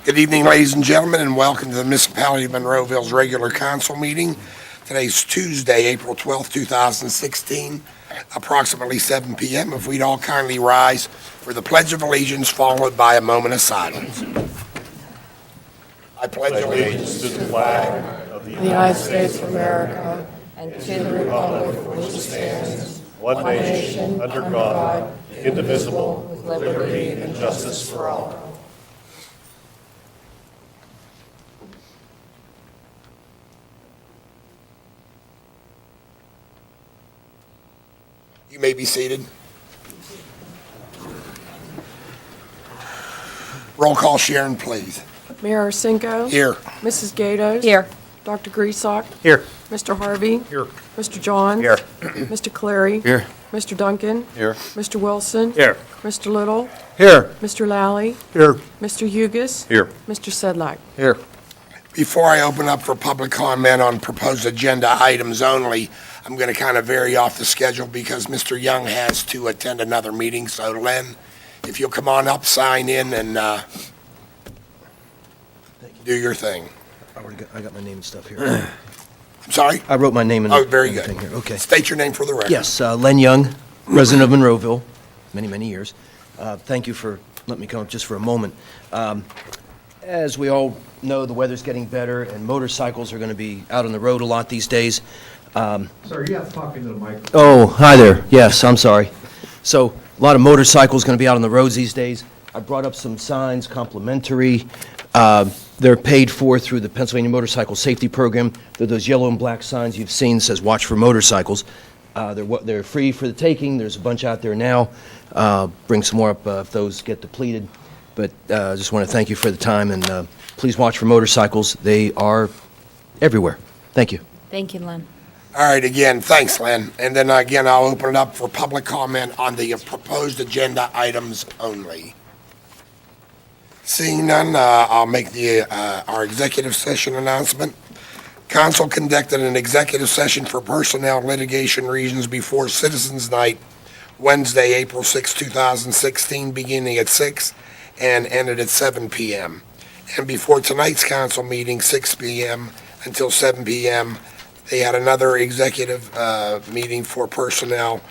Good evening, ladies and gentlemen, and welcome to the Municipality of Monroeville's regular council meeting. Today's Tuesday, April 12th, 2016, approximately 7 p.m. If we'd all kindly rise for the Pledge of Allegiance, followed by a moment of silence. I pledge allegiance To the flag of the the United States of America, and to the republic for which it stands, one nation, under God, indivisible, with liberty and justice for all. You may be seated. Roll call, Sharon, please. Mayor Arsenko. Here. Mrs. Gatos. Here. Dr. Griesbach. Here. Mr. Harvey. Here. Mr. Johns. Here. Mr. Clary. Here. Mr. Duncan. Here. Mr. Wilson. Here. Mr. Little. Here. Mr. Lally. Here. Mr. Hugus. Here. Mr. Sedlak. Here. Before I open up for public comment on proposed agenda items only, I'm going to kind of vary off the schedule because Mr. Young has to attend another meeting. So, Len, if you'll come on up, sign in, and do your thing. I got my name and stuff here. I'm sorry? I wrote my name and Oh, very good. everything here. Okay. State your name for the record. Yes, Len Young, resident of Monroeville, many, many years. Thank you for letting me come up just for a moment. As we all know, the weather's getting better, and motorcycles are going to be out on the road a lot these days. Sir, you have to talk into the microphone. Oh, hi there. Yes, I'm sorry. So, a lot of motorcycles going to be out on the roads these days. I brought up some signs, complimentary. They're paid for through the Pennsylvania Motorcycle Safety Program. They're those yellow and black signs you've seen, says "Watch for Motorcycles." They're free for the taking. There's a bunch out there now. Bring some more up if those get depleted. But I just want to thank you for the time, and please watch for motorcycles. They are everywhere. Thank you. Thank you, Len. All right, again, thanks, Len. And then again, I'll open it up for public comment on the proposed agenda items only. Seeing none, I'll make our executive session announcement. Council conducted an executive session for personnel litigation reasons before Citizens Night, Wednesday, April 6, 2016, beginning at 6 and ended at 7 p.m. And before tonight's council meeting, 6 p.m. until 7 p.m., they had another executive meeting for personnel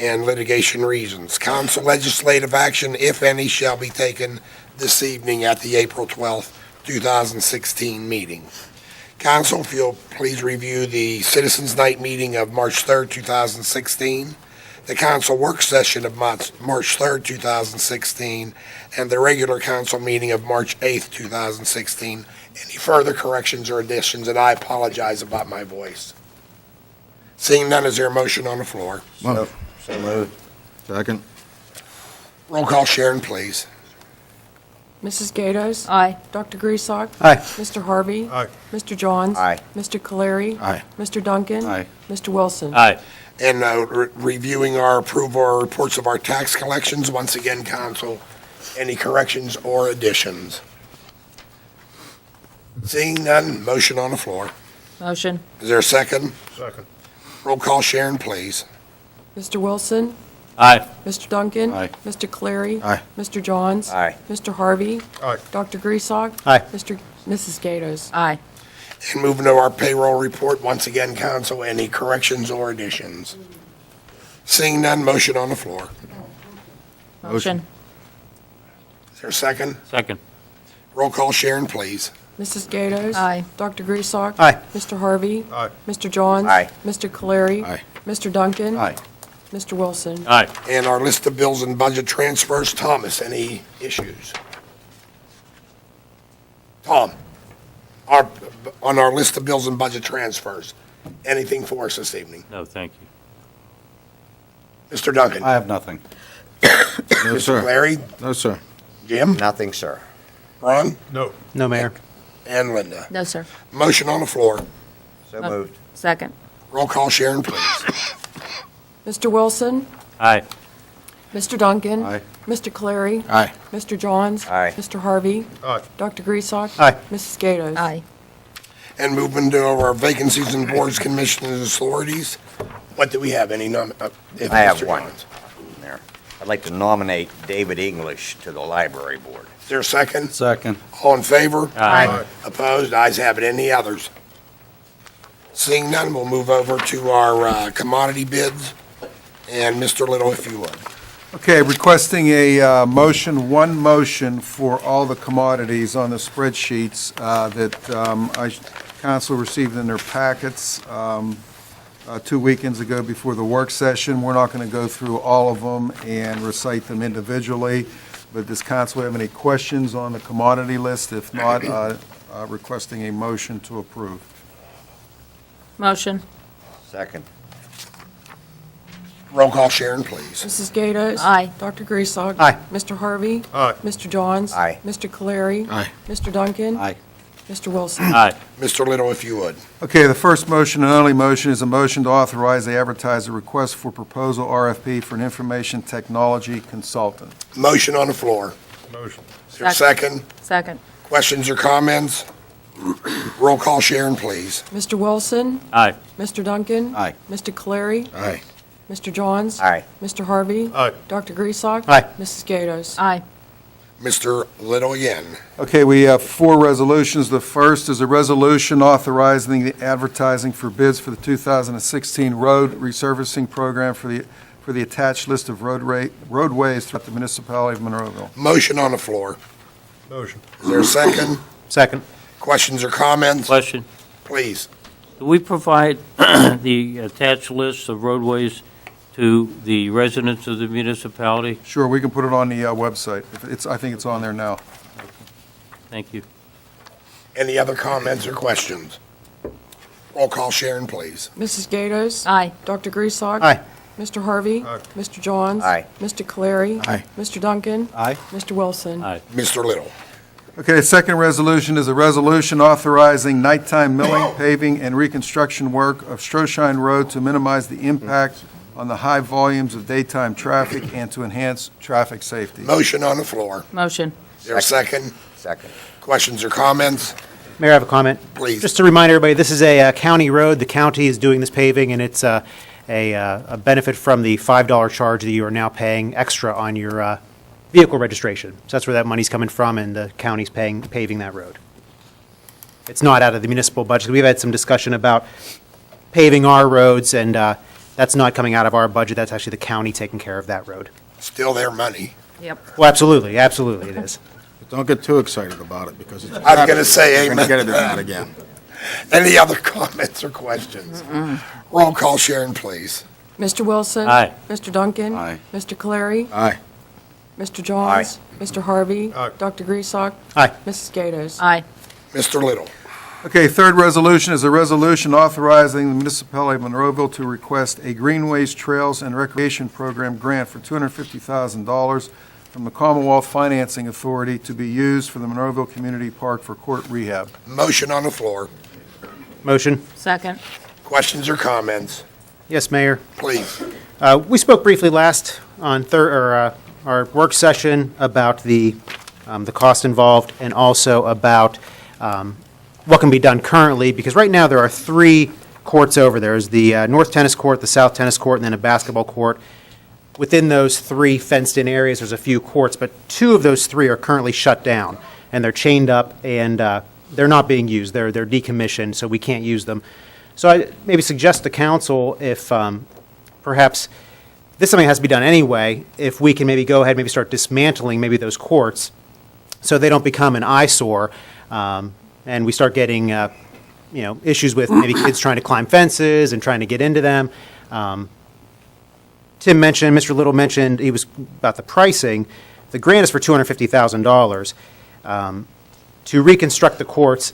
and litigation reasons. Council legislative action, if any, shall be taken this evening at the April 12th, 2016 meeting. Council, if you'll please review the Citizens Night meeting of March 3rd, 2016, the council work session of March 3rd, 2016, and the regular council meeting of March 8th, 2016. Any further corrections or additions, and I apologize about my voice. Seeing none, is there a motion on the floor? So moved. Second. Roll call, Sharon, please. Mrs. Gatos. Aye. Dr. Griesbach. Aye. Mr. Harvey. Aye. Mr. Johns. Aye. Mr. Clary. Aye. Mr. Duncan. Aye. Mr. Wilson. Aye. And reviewing our approval or reports of our tax collections, once again, council, any corrections or additions? Seeing none, motion on the floor. Motion. Is there a second? Second. Roll call, Sharon, please. Mr. Wilson. Aye. Mr. Duncan. Aye. Mr. Clary. Aye. Mr. Johns. Aye. Mr. Harvey. Aye. Dr. Griesbach. Aye. Mrs. Gatos. Aye. And moving to our payroll report, once again, council, any corrections or additions? Seeing none, motion on the floor. Motion. Is there a second? Second. Roll call, Sharon, please. Mrs. Gatos. Aye. Dr. Griesbach. Aye. Mr. Harvey. Aye. Mr. Johns. Aye. Mr. Clary. Aye. Mr. Duncan. Aye. Mr. Wilson. Aye. And our list of bills and budget transfers, Thomas, any issues? Tom, on our list of bills and budget transfers, anything for us this evening? No, thank you. Mr. Duncan? I have nothing. No, Mr. Clary? No, sir. Jim? Nothing, sir. Ron? No. No, Mayor. And Linda? No, sir. Motion on the floor. So moved. Second. Roll call, Sharon, please. Mr. Wilson. Aye. Mr. Duncan. Aye. Mr. Clary. Aye. Mr. Johns. Aye. Mr. Harvey. Aye. Dr. Griesbach. Aye. Mrs. Gatos. Aye. And moving to our vacancies and boards, commissions, and authorities. What do we have? Any I have one. There. I'd like to nominate David English to the library board. Is there a second? Second. All in favor? Aye. Opposed? Ayes have it. Any others? Seeing none, we'll move over to our commodity bids. And Mr. Little, if you would. Okay, requesting a motion, one motion for all the commodities on the spreadsheets that council received in their packets 2 weekends ago before the work session. We're not going to go through all of them and recite them individually, but does council have any questions on the commodity list? If not, requesting a motion to approve. Motion. Second. Roll call, Sharon, please. Mrs. Gatos? Aye. Dr. Griesach? Aye. Mr. Harvey? Aye. Mr. Johns? Aye. Mr. Caleri? Aye. Mr. Duncan? Aye. Mr. Wilson? Aye. Mr. Little, if you would. Okay, the first motion and only motion is a motion to authorize the advertiser request for proposal RFP for an information technology consultant. Motion on the floor. Motion. Is there a second? Second. Questions or comments? Roll call, Sharon, please. Mr. Wilson? Aye. Mr. Duncan? Aye. Mr. Caleri? Aye. Mr. Johns? Aye. Mr. Harvey? Aye. Dr. Griesach? Aye. Mrs. Gatos? Aye. Mr. Little again. Okay, we have 4 resolutions. The first is a resolution authorizing the advertising for bids for the 2016 road resurfacing program for the attached list of roadways throughout the municipality of Monroeville. Motion on the floor. Motion. Is there a second? Second. Questions or comments? Question. Please. Do we provide the attached list of roadways to the residents of the municipality? Sure, we can put it on the website. I think it's on there now. Thank you. Any other comments or questions? Roll call, Sharon, please. Mrs. Gatos? Aye. Dr. Griesach? Aye. Mr. Harvey? Aye. Mr. Johns? Aye. Mr. Caleri? Aye. Mr. Duncan? Aye. Mr. Wilson? Aye. Mr. Little. Okay, the second resolution is a resolution authorizing nighttime milling, paving, and reconstruction work of Stroshine Road to minimize the impact on the high volumes of daytime traffic and to enhance traffic safety. Motion on the floor. Motion. Is there a second? Second. Questions or comments? Mayor, I have a comment. Please. Just to remind everybody, this is a county road. The county is doing this paving, and it's a benefit from the $5 charge that you are now paying extra on your vehicle registration. So that's where that money's coming from, and the county's paving that road. It's not out of the municipal budget. We've had some discussion about paving our roads, and that's not coming out of our budget. That's actually the county taking care of that road. Still their money. Yep. Well, absolutely, absolutely it is. Don't get too excited about it, because it's. I was gonna say You're gonna amen. get it out again. Any other comments or questions? Roll call, Sharon, please. Mr. Wilson? Aye. Mr. Duncan? Aye. Mr. Caleri? Aye. Mr. Johns? Mr. Harvey? Aye. Dr. Griesach? Aye. Mrs. Gatos? Aye. Mr. Little. Okay, third resolution is a resolution authorizing the municipality of Monroeville to request a Greenways Trails and Recreation Program grant for $250,000 from the Commonwealth Financing Authority to be used for the Monroeville Community Park for court rehab. Motion on the floor. Motion. Second. Questions or comments? Yes, Mayor. Please. We spoke briefly last on our work session about the cost involved and also about what can be done currently, because right now there are 3 courts over there. There's the North Tennis Court, the South Tennis Court, and then a basketball court. Within those 3 fenced-in areas, there's a few courts, but 2 of those 3 are currently shut down, and they're chained up, and they're not being used. They're decommissioned, so we can't use them. So I maybe suggest to council if perhaps this is something that has to be done anyway, if we can maybe go ahead, maybe start dismantling maybe those courts so they don't become an eyesore, and we start getting, issues with maybe kids trying to climb fences and trying to get into them. Tim mentioned, Mr. Little mentioned, he was about the pricing. The grant is for $250,000 to reconstruct the courts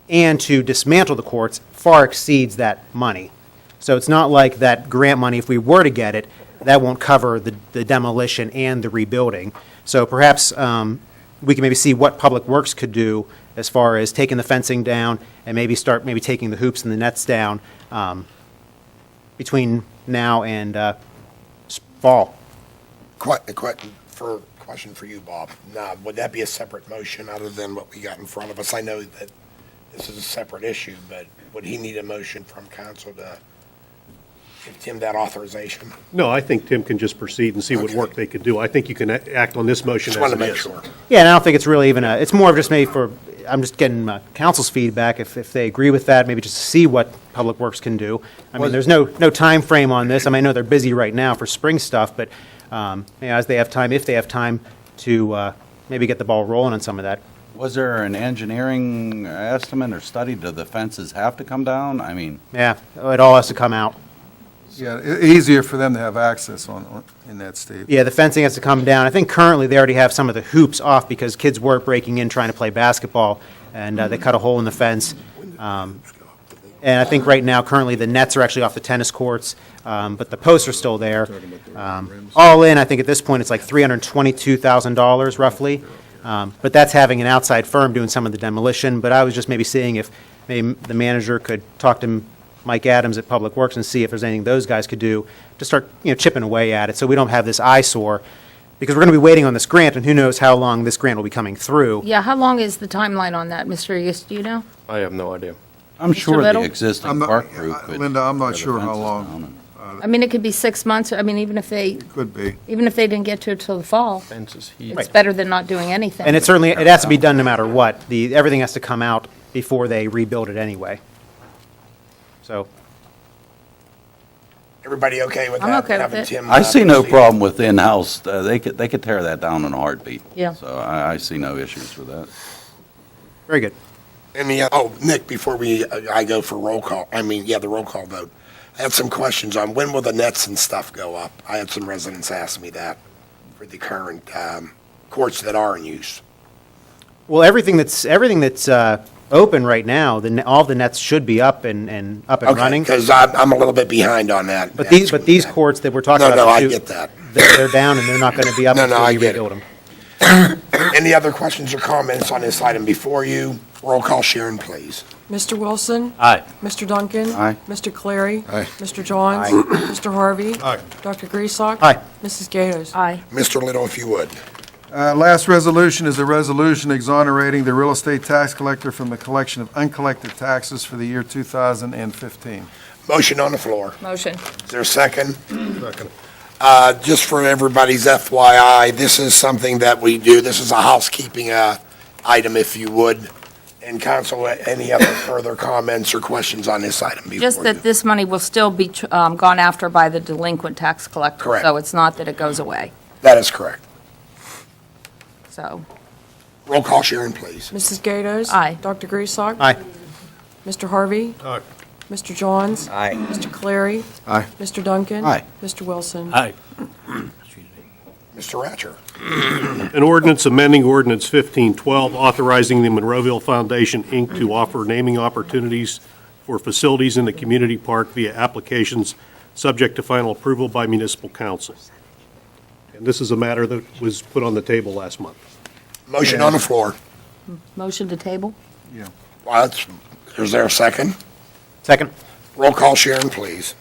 and to dismantle the courts far exceeds that money. So it's not like that grant money, if we were to get it, that won't cover the demolition and the rebuilding. So perhaps we can maybe see what Public Works could do as far as taking the fencing down and maybe start taking the hoops and the nets down between now and fall. Question for you, Bob. Now, would that be a separate motion other than what we got in front of us? I know that this is a separate issue, but would he need a motion from council to give Tim that authorization. No, I think Tim can just proceed and see what work they could do. I think you can act on this motion Just as wanted to it make is. sure. Yeah, and I don't think it's really even it's more of just maybe for, I'm just getting council's feedback, if they agree with that, maybe just to see what Public Works can do. I mean, there's no time frame on this. I mean, I know they're busy right now for spring stuff, but, as they have time, if they have time to maybe get the ball rolling on some of that. Was there an engineering estimate or study? Do the fences have to come down? I mean, Yeah, it all has to come out. Yeah, easier for them to have access in that state. Yeah, the fencing has to come down. I think currently they already have some of the hoops off because kids were breaking in trying to play basketball, and they cut a hole in the fence. And I think right now, currently, the nets are actually off the tennis courts, but the posts are still there. All in, I think at this point, it's like $322,000 roughly. But that's having an outside firm doing some of the demolition. But I was just maybe seeing if maybe the manager could talk to Mike Adams at Public Works and see if there's anything those guys could do to start, chipping away at it, so we don't have this eyesore. Because we're going to be waiting on this grant, and who knows how long this grant will be coming through. Yeah, how long is the timeline on that, Mr. East, do you know? I have no idea. I'm sure Little? the I'm existing not- park crew could. Linda, I'm not tear the sure how fences long. down and- I mean, it could be 6 months, I mean, even if they Could be. didn't get to it till the fall, Fences, heat. it's better than not doing anything. And it certainly, it has to be done no matter what. Everything has to come out before they rebuild it anyway. So, Everybody okay with that? I'm okay with Having it. Tim, I see no proceed? problem with in-house. They could tear that down in a heartbeat. Yeah. So I see no issues with that. very good. Nick, before I go for roll call, the roll call vote. I had some questions on when will the nets and stuff go up? I had some residents ask me that for the current courts that are in use. Well, everything that's open right now, all the nets should be up and running. Because I'm a little bit behind on that. But these courts that we're talking No, about. no, I too, get that. They're down and they're not going to be up No, no, until I we get it. rebuild them. Any other questions or comments on this item before you? Roll call, Sharon, please. Mr. Wilson? Aye. Mr. Duncan? Aye. Mr. Clary? Aye. Mr. Johns? Mr. Harvey? Aye. Dr. Griesbach? Aye. Mrs. Gatos? Aye. Mr. Little, if you would. Last resolution is a resolution exonerating the real estate tax collector from the collection of uncollected taxes for the year 2015. Motion on the floor. Motion. Is there a second? Second. Just for everybody's FYI, this is something that we do. This is a housekeeping item, if you would. And council, any other further comments or questions on this item before Just you? that this money will still be gone after by the delinquent tax collector. Correct. So it's not that it goes away. That is correct. So, Roll call, Sharon, please. Mrs. Gatos? Aye. Dr. Griesbach? Aye. Mr. Harvey? Aye. Mr. Johns? Aye. Mr. Clary? Aye. Mr. Duncan? Aye. Mr. Wilson? Aye. Mr. Ratcher. An ordinance amending ordinance 1512, authorizing the Monroeville Foundation, Inc. to offer naming opportunities for facilities in the community park via applications subject to final approval by municipal council. And this is a matter that was put on the table last month. Motion on the floor. motion to table? Is there a second? Second. Roll call, Sharon, please.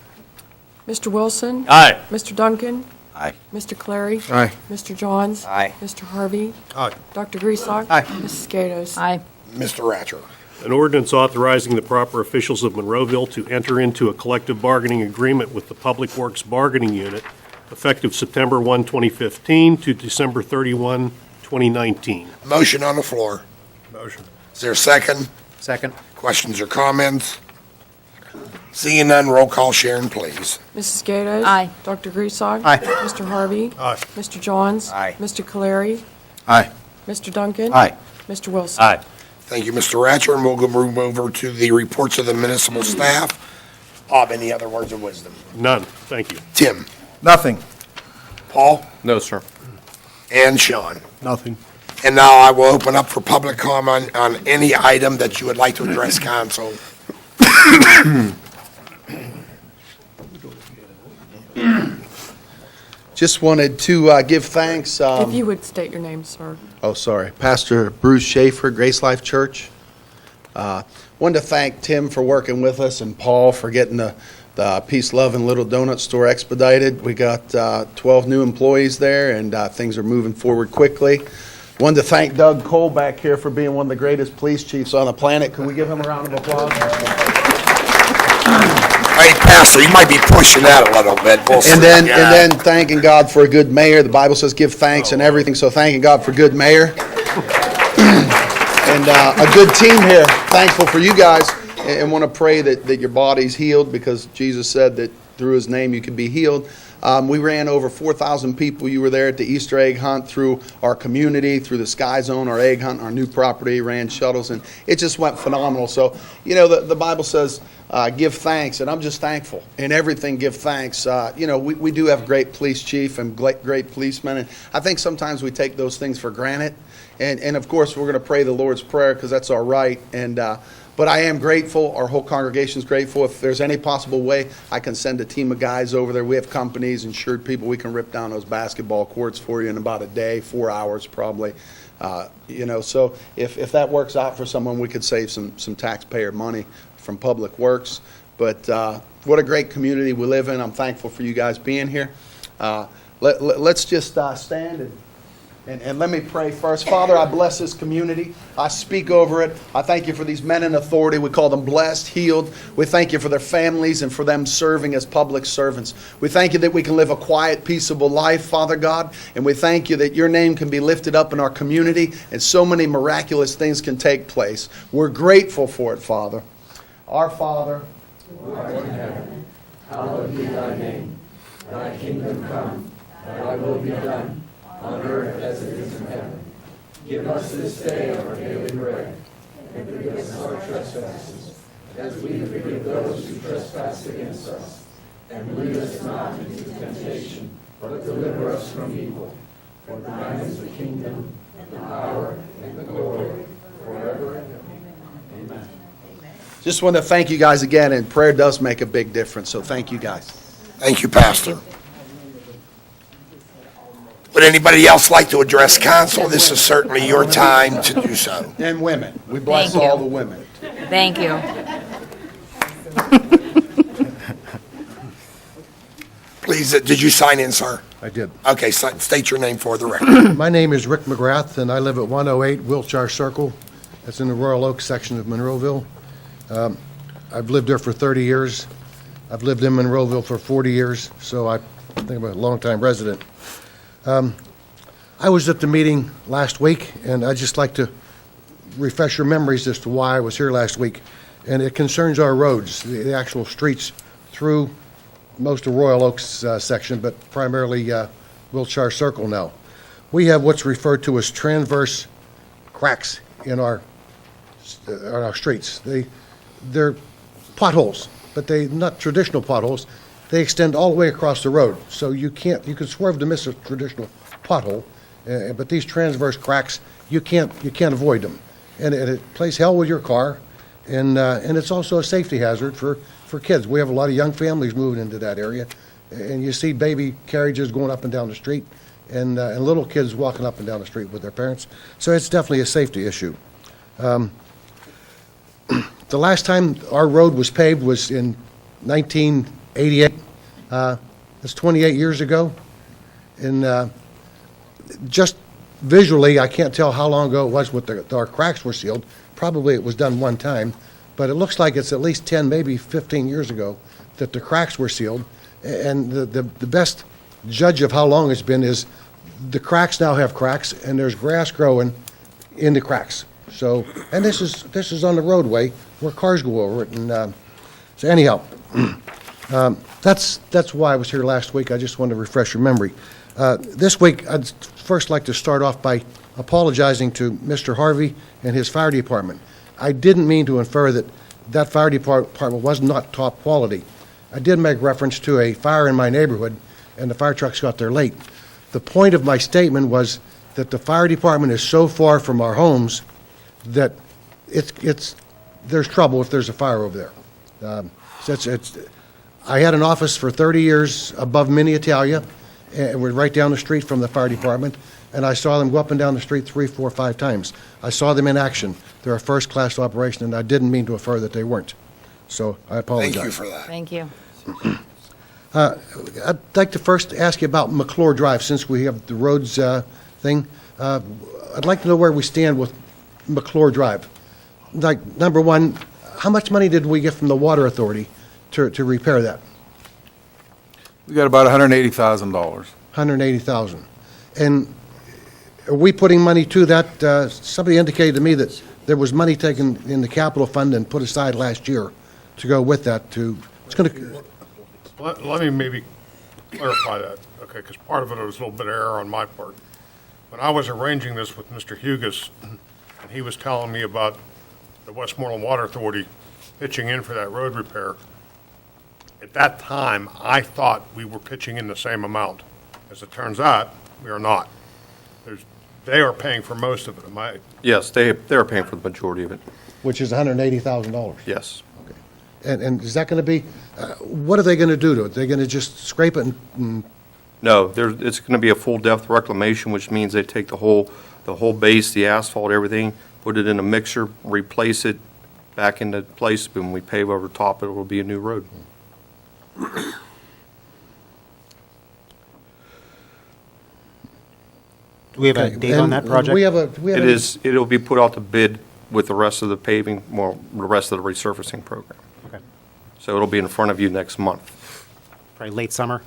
Mr. Wilson? Aye. Mr. Duncan? Aye. Mr. Clary? Aye. Mr. Johns? Aye. Mr. Harvey? Aye. Dr. Griesbach? Aye. Mrs. Gatos? Aye. Mr. Ratcher. An ordinance authorizing the proper officials of Monroeville to enter into a collective bargaining agreement with the Public Works Bargaining Unit effective September 1, 2015 to December 31, 2019. Motion on the floor. Motion. Is there a second? Second. Questions or comments? Seeing none, roll call, Sharon, please. Mrs. Gatos? Aye. Dr. Griesbach? Aye. Mr. Harvey? Aye. Mr. Johns? Aye. Mr. Clary? Aye. Mr. Duncan? Aye. Mr. Wilson? Aye. Thank you, Mr. Ratcher, and we'll move over to the reports of the municipal staff. Bob, any other words of wisdom? None. Thank you. Tim? Nothing. Paul? No, sir. And Sean? Nothing. And now I will open up for public comment on any item that you would like to address council. Just wanted to give thanks. If you would state your name, sir. Pastor Bruce Schaefer, Grace Life Church. Wanted to thank Tim for working with us and Paul for getting the Peace, Love, and Little Donut Store expedited. We got 12 new employees there, and things are moving forward quickly. Wanted to thank Doug Cole back here for being one of the greatest police chiefs on the planet. Can we give him a round of applause? Hey, Pastor, you might be pushing that a little bit. We'll see. And then, Yeah. and then thanking God for a good mayor. The Bible says give thanks and everything, so thanking God for good mayor. And a good team here. Thankful for you guys, and want to pray that your body's healed, because Jesus said that through his name you can be healed. We ran over 4,000 people. You were there at the Easter egg hunt through our community, through the Sky Zone, our egg hunt, our new property, ran shuttles, and it just went phenomenal. So, you know, the Bible says give thanks, and I'm just thankful. In everything, give thanks. You know, we do have a great police chief and great policemen, and I think sometimes we take those things for granted. And of course, we're going to pray the Lord's Prayer, because that's our right. But I am grateful. Our whole congregation is grateful. If there's any possible way, I can send a team of guys over there. We have companies, insured people. We can rip down those basketball courts for you in about a day, 4 hours probably. You know, so if that works out for someone, we could save some taxpayer money from Public Works. But what a great community we live in. I'm thankful for you guys being here. Let's just stand and let me pray first. Father, I bless this community. I speak over it. I thank you for these men in authority. We call them blessed, healed. We thank you for their families and for them serving as public servants. We thank you that we can live a quiet, peaceable life, Father God. And we thank you that your name can be lifted up in our community and so many miraculous things can take place. We're grateful for it, Father. Our Father, who art in heaven, hallowed be thy name. Thy kingdom come, thy will be done, on earth as it is in heaven. Give us this day our daily bread, and forgive us our trespasses, as we forgive those who trespass against us. And lead us not into temptation, but deliver us from evil. For thine is the kingdom, and the power, and the glory, forever and ever. Amen. Just want to thank you guys again, and prayer does make a big difference, so thank you guys. Thank you, Pastor. Would anybody else like to address council? This is certainly your time to do so. And women. We bless Thank you. all the women. Thank you. Please, did you sign in, sir? I did. Okay, state your name for the record. My name is Rick McGrath, and I live at 108 Wiltshire Circle. That's in the Royal Oak section of Monroeville. I've lived there for 30 years. I've lived in Monroeville for 40 years, so I think I'm a longtime resident. I was at the meeting last week, and I'd just like to refresh your memories as to why I was here last week. And it concerns our roads, the actual streets through most of Royal Oaks section, but primarily Wiltshire Circle now. We have what's referred to as transverse cracks in our streets. They're potholes, but they're not traditional potholes. They extend all the way across the road, so you can swerve to miss a traditional pothole, but these transverse cracks, you can't avoid them, and it plays hell with your car, and it's also a safety hazard for kids. We have a lot of young families moving into that area, and you see baby carriages going up and down the street, and little kids walking up and down the street with their parents. So it's definitely a safety issue. The last time our road was paved was in 1988. That's 28 years ago. And just visually, I can't tell how long ago it was our cracks were sealed. Probably it was done one time, but it looks like it's at least 10, maybe 15 years ago that the cracks were sealed. And the best judge of how long it's been is the cracks now have cracks, and there's grass growing in the cracks. So, and this is on the roadway where cars go over it. And so anyhow, that's why I was here last week. I just wanted to refresh your memory. This week, I'd first like to start off by apologizing to Mr. Harvey and his fire department. I didn't mean to infer that fire department was not top quality. I did make reference to a fire in my neighborhood, and the fire trucks got there late. The point of my statement was that the fire department is so far from our homes that there's trouble if there's a fire over there. I had an office for 30 years above Mini Italia, and we're right down the street from the fire department, and I saw them go up and down the street 3, 4, 5 times. I saw them in action. They're a first-class operation, and I didn't mean to infer that they weren't. So I apologize. Thank you for that. Thank you. I'd like to first ask you about McClure Drive, since we have the roads thing. I'd like to know where we stand with McClure Drive. Like, number one, how much money did we get from the Water Authority to repair that? We got about $180,000. 180,000. And are we putting money to that? Somebody indicated to me that there was money taken in the capital fund and put aside last year to go with that to, it's going to, Let me maybe clarify that, okay, because part of it was a little bit of error on my part. When I was arranging this with Mr. Hugus, and he was telling me about the Westmoreland Water Authority pitching in for that road repair, at that time, I thought we were pitching in the same amount. As it turns out, we are not. They are paying for most of it, am I? Yes, they're paying for the majority of it, which is $180,000. yes. And is that going to be, what are they going to do to it? They're going to just scrape it and No, it's going to be a full depth reclamation, which means they take the whole base, the asphalt, everything, put it in a mixer, replace it back into place, when we pave over top, it will be a new road. Do we have a date on that project? It'll be put out to bid with the rest of the paving, well, the rest of the resurfacing program. Okay. So it'll be in front of you next month. Probably late summer?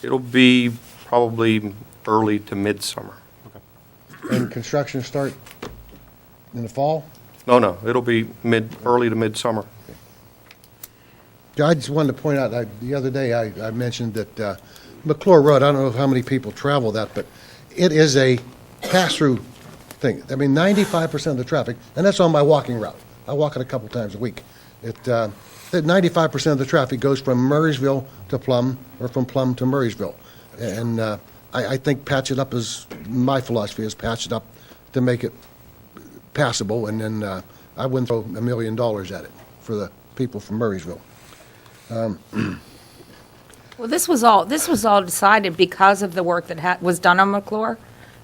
It'll be probably early to midsummer. and construction start in the fall? No, it'll be early to midsummer. I just wanted to point out, the other day, I mentioned that McClure Road, I don't know how many people travel that, but it is a pass-through thing. I mean, 95% of the traffic, and that's on my walking route. I walk it a couple times a week. That 95% of the traffic goes from Murraysville to Plum, or from Plum to Murraysville. And I think patch it up is, my philosophy is patch it up to make it passable, and then I wouldn't throw $1 million at it for the people from Murraysville. Well, this was all decided because of the work that was done on McClure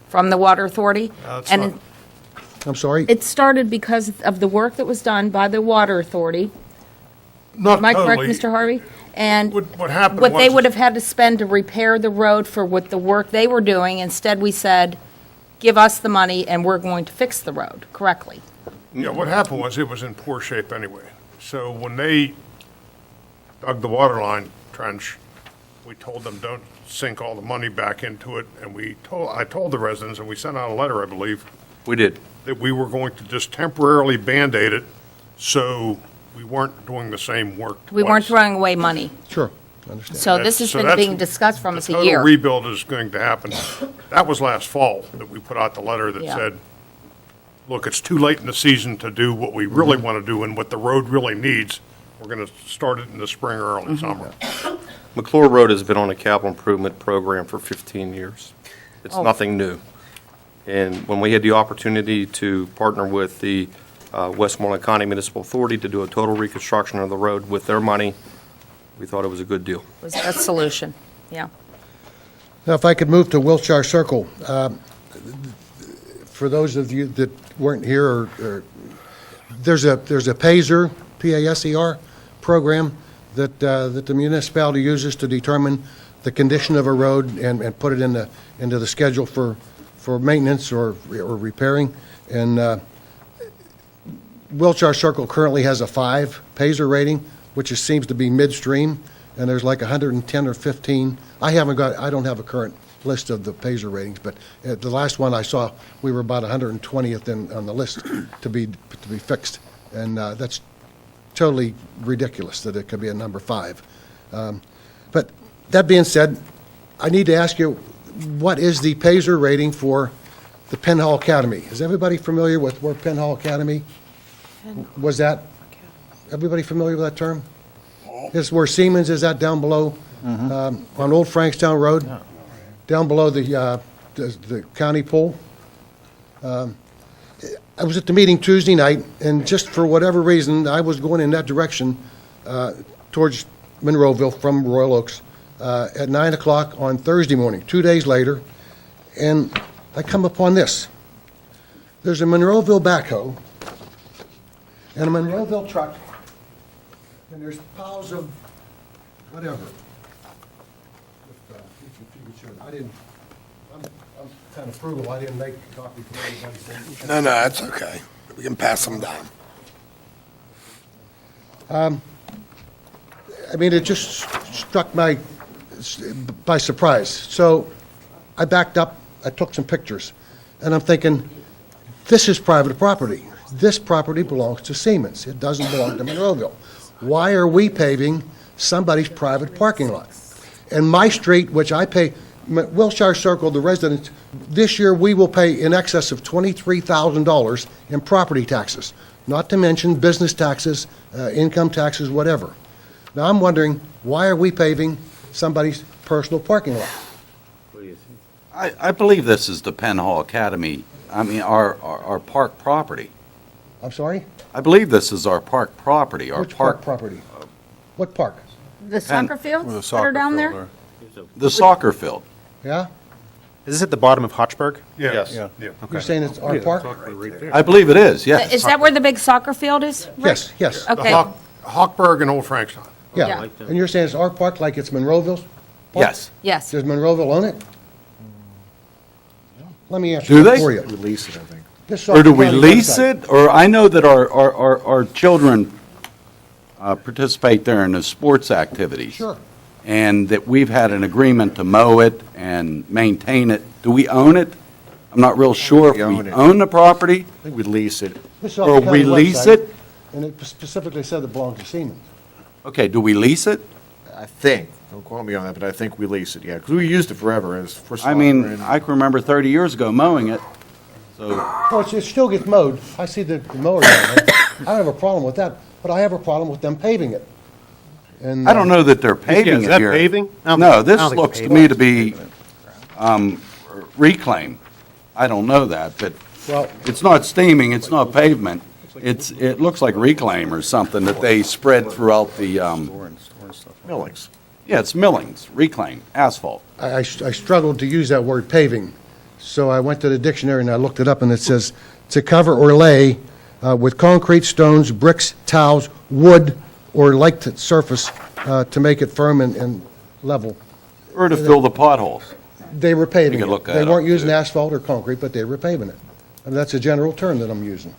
from the Water Authority. And I'm sorry? it started because of the work that was done by the Water Authority. Not Am I correct, totally. Mr. Harvey? And What happened what they was- would have had to spend to repair the road for what the work they were doing, instead we said, give us the money and we're going to fix the road correctly. Yeah, what happened was it was in poor shape anyway. So when they dug the water line trench, we told them, don't sink all the money back into it. And I told the residents, and we sent out a letter, I believe, We did. that we were going to just temporarily Band-Aid it, so we weren't doing the same work We weren't twice. throwing away money. Sure, I understand. So this has So been that's- being discussed from us a The year. total rebuild is going to happen. That was last fall that we put out the letter that Yeah. said, look, it's too late in the season to do what we really want to do and what the road really needs. We're going to start it in the spring or early summer. McClure Road has been on a capital improvement program for 15 years. It's Oh. nothing new. And when we had the opportunity to partner with the Westmoreland County Municipal Authority to do a total reconstruction of the road with their money, we thought it was a good deal. Was that solution, yeah. Now, if I could move to Wilshire Circle. For those of you that weren't here, or there's a PASER, P-A-S-E-R, program that the municipality uses to determine the condition of a road and put it into the schedule for maintenance or repairing. And Wilshire Circle currently has a 5 PASER rating, which seems to be midstream, and there's like 110 or 15. I don't have a current list of the PASER ratings, but the last one I saw, we were about 120th on the list to be fixed, and that's totally ridiculous that it could be a number 5. But that being said, I need to ask you, what is the PASER rating for the Penn Hall Academy? Is everybody familiar with where Penn Hall Academy was at? Everybody familiar with that term? This is where Siemens is at, down below, on Old Frankstown Road, down below the county pool. I was at the meeting Tuesday night, and just for whatever reason, I was going in that direction towards Monroeville from Royal Oaks at 9 o'clock on Thursday morning, 2 days later, and I come upon this. There's a Monroeville backhoe and a Monroeville truck, and there's piles of whatever. I'm kind of frugal, I didn't make a copy for everybody. No, that's okay. We can pass them down. I mean, it just struck by surprise. So I backed up, I took some pictures, and I'm thinking, this is private property. This property belongs to Siemens. It doesn't belong to Monroeville. Why are we paving somebody's private parking lot? And my street, which I pay, Wilshire Circle, the residents, this year we will pay in excess of $23,000 in property taxes, not to mention business taxes, income taxes, whatever. Now, I'm wondering, why are we paving somebody's personal parking lot? I believe this is the Penn Hall Academy, our park property. I'm sorry? I believe this is our park property, our Which park property? What park? The soccer fields that are down there? The soccer field. Yeah? Is this at the bottom of Hochberg? Yes. Yeah. You're saying it's our park? I believe it is, yes. Is that where the big soccer field is? Rick? Yes, yes. The Okay. Hochberg and Old Frankstown. Yeah. And you're saying it's our park like it's Monroeville's park? Yes. Yes. Does Monroeville own it? Let me answer Do that they? for you. Release it, I think. This Or do we County lease website. it? Or I know that our children participate there in the sports activities. Sure. And that we've had an agreement to mow it and maintain it. Do we own it? I'm not real sure if we own the property. I think we lease it. This is off Or the we county lease website, it? And it specifically said it belonged to Siemens. Okay, do we lease it? I think, don't quote me on that, but I think we lease it, yeah, because we used it forever as for soccer. I mean, and- I can remember 30 years ago mowing it, so, Well, it still gets mowed. I see the mower down there. I don't have a problem with that, but I have a problem with them paving it. And I don't know that they're paving Is it that here. paving? No, this I don't think looks to paving. me to be reclaim. I don't know that, but Well, it's not steaming, it's not pavement. It looks like reclaim or something that they spread throughout the, Millings. yeah, it's millings, reclaim, asphalt. I struggled to use that word paving, so I went to the dictionary and I looked it up, and it says, to cover or lay with concrete, stones, bricks, tiles, wood, or like surface to make it firm and level. Or to fill the potholes. They were paving You it. can look that They up, weren't using too. asphalt or concrete, but they were paving it. And that's a general term that I'm using.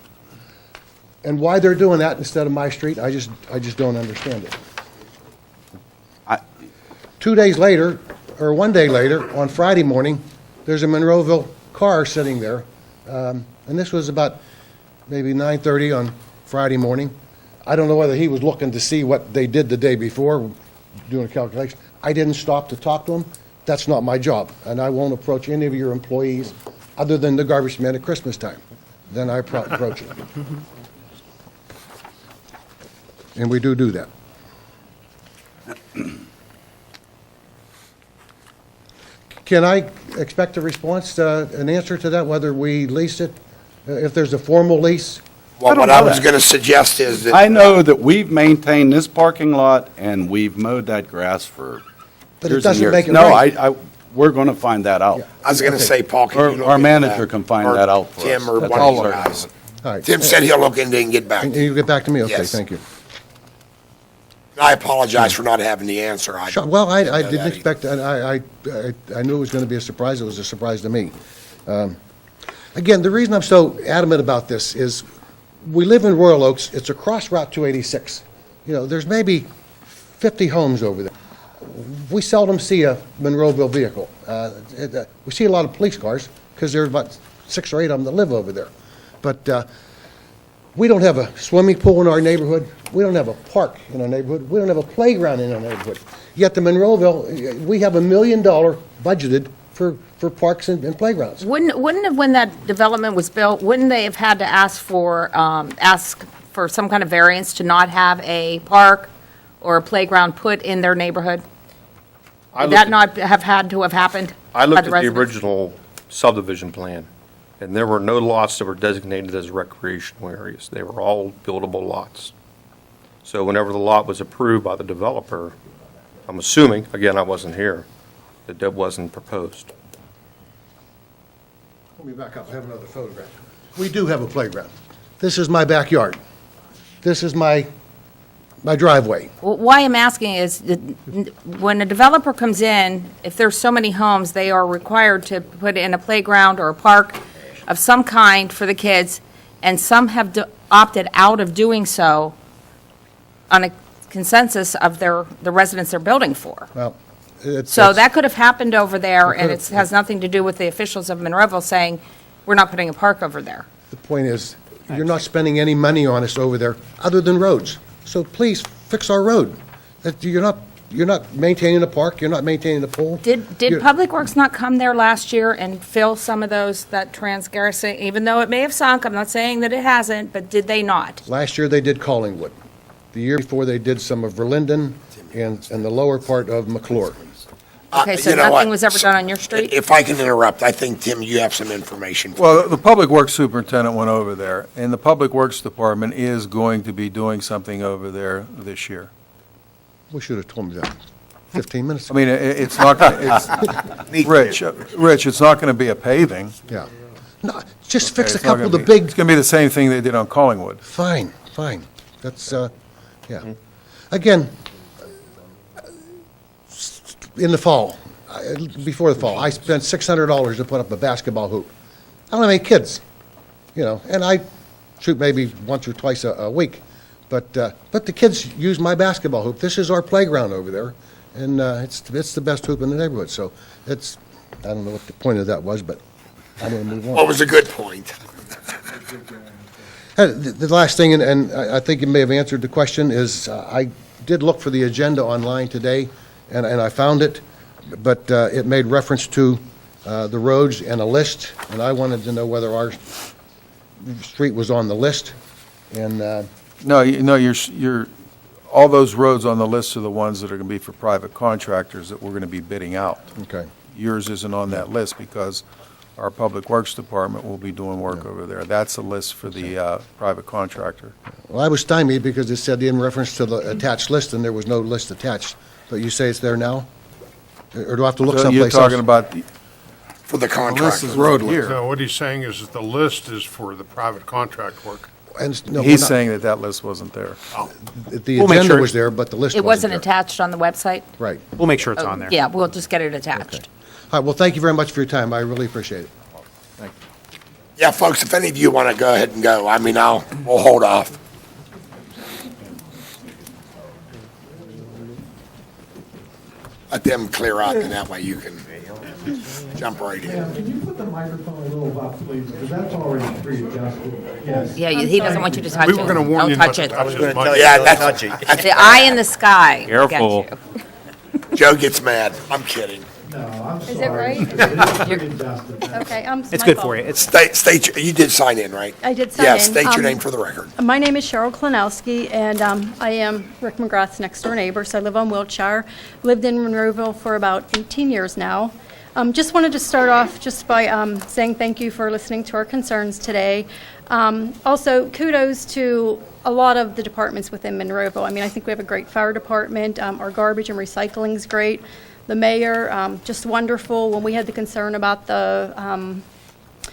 And why they're doing that instead of my street, I just don't understand it. I- 2 days later, or 1 day later, on Friday morning, there's a Monroeville car sitting there. And this was about maybe 9:30 on Friday morning. I don't know whether he was looking to see what they did the day before, doing a calculation. I didn't stop to talk to him. That's not my job, and I won't approach any of your employees other than the garbage man at Christmas time. Then I approach it. And we do that. Can I expect a response, an answer to that, whether we lease it, if there's a formal lease? Well, don't what I know was that. going to suggest is that. I know that we've maintained this parking lot and we've mowed that grass for But it years and doesn't years. make it No, right. we're going to find that out. Yeah. I was going to Okay. say, Paul, can you look Our into manager that? can find Or that out for us. Tim or That's one all of you we're guys. All right. Tim said he'll look into it and get back And to you. you get back to me? Okay, Yes. thank you. I apologize for not having the answer. Sure, well, I didn't know didn't that expect, I knew it was going to be a surprise. It was a surprise to me. Again, the reason I'm so adamant about this is, we live in Royal Oaks. It's across Route 286. You know, there's maybe 50 homes over there. We seldom see a Monroeville vehicle. We see a lot of police cars, because there are about 6 or 8 of them that live over there. But we don't have a swimming pool in our neighborhood. We don't have a park in our neighborhood. We don't have a playground in our neighborhood. Yet the Monroeville, we have $1 million budgeted for parks and playgrounds. Wouldn't have, when that development was built, wouldn't they have had to ask for some kind of variance to not have a park or a playground put in their neighborhood? Would that not have had to have happened? I by looked at the residents? original subdivision plan, and there were no lots that were designated as recreational areas. They were all buildable lots. So whenever the lot was approved by the developer, I'm assuming, again, I wasn't here, that that wasn't proposed. Let me back up, I have another photograph. We do have a playground. This is my backyard. This is my driveway. Well, why I'm asking is, that when a developer comes in, if there's so many homes, they are required to put in a playground or a park of some kind for the kids, and some have opted out of doing so consensus of the residents they're building for. Well, So that could have happened over there, and it has nothing to do with the officials of Monroeville saying, we're not putting a park over there. The point is, you're not spending any money on us over there other than roads. So please, fix our road. You're not maintaining the park, you're not maintaining the pool. Did You're- Public Works not come there last year and fill some of those, that Trans-Garrison, even though it may have sunk, I'm not saying that it hasn't, but did they not? Last year, they did Collingwood. The year before, they did some of Verlinden and the lower part of McClure. Okay, so You know what? nothing was ever done on your street? If I can interrupt, I think, Tim, you have some information. Well, the Public Works Superintendent went over there, and the Public Works Department is going to be doing something over there this year. We should have told me that 15 minutes I ago. mean, it's not, Rich, it's not going to be a paving. Yeah. No, just fix a It's not couple of the gonna be- big, It's going to be the same thing they did on Collingwood. fine. That's, yeah. Again, in the fall, before the fall, I spent $600 to put up a basketball hoop. I don't have any kids, and I shoot maybe once or twice a week. But the kids use my basketball hoop. This is our playground over there, and it's the best hoop in the neighborhood. So I don't know what the point of that was, but I'm going to move on. What was a good point? The last thing, and I think you may have answered the question, is I did look for the agenda online today, and I found it, but it made reference to the roads and a list, and I wanted to know whether our street was on the list, and No, all those roads on the list are the ones that are going to be for private contractors that we're going to be bidding out. okay. Yours isn't on that list because our Public Works Department will be doing work over there. That's a list for the private contractor. Well, I was stymied because it said in reference to the attached list, and there was no list attached. But you say it's there now? Or do I have to look So someplace else? you're talking about, For the the list contractor. is road here. No, what he's saying is that the list is for the private contract work. And no, we're He's not- saying that list wasn't there. The We'll make agenda sure- was there, but the list It wasn't wasn't there. attached on the website? Right. We'll make sure it's on there. Yeah, we'll just get it attached. All right, well, thank you very much for your time. I really appreciate it. Yeah, folks, if any of you want to go ahead and go, I mean, we'll hold off. Let them clear out, and that way you can jump right in. Can you put the microphone a little up, please, because that's already pre-adjusted. Yes. Yeah, he doesn't want you to touch it. We were going to warn you Don't not touch to it. touch his mic. Yeah, that's, The eye in the sky. will get Careful. you. Joe gets mad. I'm kidding. No, I'm sorry. Is it right? It is pre-adjusted. Okay, It's good for you. It's State, you did sign in, right? I did sign Yeah, in. state your name for the record. My name is Cheryl Klinowski, and I am Rick McGrath's next-door neighbor, so I live on Wiltshire. Lived in Monroeville for about 18 years now. Just wanted to start off just by saying thank you for listening to our concerns today. Also, kudos to a lot of the departments within Monroeville. I mean, I think we have a great fire department. Our garbage and recycling is great. The mayor, just wonderful. When we had the concern about the